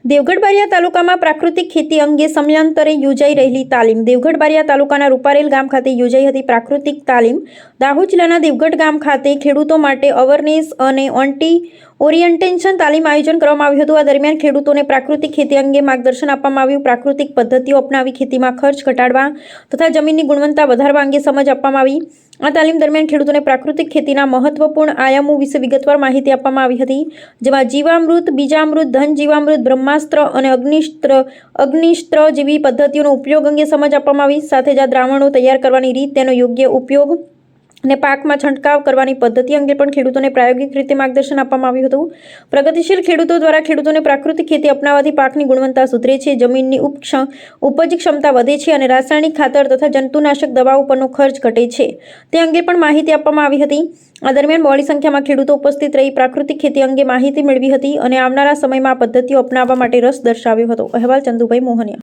દેવગઢ બારિયા તાલુકામાં પ્રાકૃતિક ખેતી અંગે સમયાંતરે યોજાઈ રહેલી તાલીમ. દેવગઢ બારિયા તાલુકાના રૂપારેલ ગામ ખાતે યોજાઈ હતી પ્રાકૃતિક તાલીમ. દાહોદ જિલ્લાના દેવગઢ ગામ ખાતે ખેડૂતો માટે અવેરનેસ અને ઓરિએન્ટેશન તાલીમ આયોજન કરવામાં આવ્યું હતું. આ દરમિયાન ખેડૂતોને પ્રાકૃતિક ખેતી અંગે માર્ગદર્શન આપવામાં આવ્યું. પ્રાકૃતિક પદ્ધતિઓ અપનાવી ખેતીમાં ખર્ચ ઘટાડવા તથા જમીનની ગુણવત્તા વધારવા અંગે સમજ આપવામાં આવી. આ તાલીમ દરમિયાન ખેડૂતોને પ્રાકૃતિક ખેતીના મહત્વપૂર્ણ આયામો વિશે વિગતવાર માહિતી આપવામાં આવી હતી, જેમાં જીવામૃત, બીજામૃત, ધન જીવામૃત, બ્રહ્માસ્ત્ર અને અગ્નિસ્ત્ર જેવી પદ્ધતિઓનો ઉપયોગ અંગે સમજ આપવામાં આવી. સાથે જ આ દ્રાવણો તૈયાર કરવાની રીત, તેનો યોગ્ય ઉપયોગ અને પાકમાં છંટકાવ કરવાની પદ્ધતિ અંગે પણ ખેડૂતોને પ્રાયોગિક રીતે માર્ગદર્શન આપવામાં આવ્યું હતું. પ્રગતિશીલ ખેડૂતો દ્વારા ખેડૂતોને પ્રાકૃતિક ખેતી અપનાવવાથી પાકની ગુણવત્તા સુધરે છે, જમીનની ઉપજ ક્ષમતા વધે છે અને રાસાયણિક ખાતર તથા જંતુનાશક દવાઓ પરનો ખર્ચ ઘટે છે, તે અંગે પણ માહિતી આપવામાં આવી હતી. આ દરમિયાન બહોળી સંખ્યામાં ખેડૂતો ઉપસ્થિત રહી પ્રાકૃતિક ખેતી અંગે માહિતી મેળવી હતી અને આવનારા સમયમાં આ પદ્ધતિઓ અપનાવવા માટે રસ દર્શાવ્યો હતો. અહેવાલ ચંદુભાઈ મોહનિયા.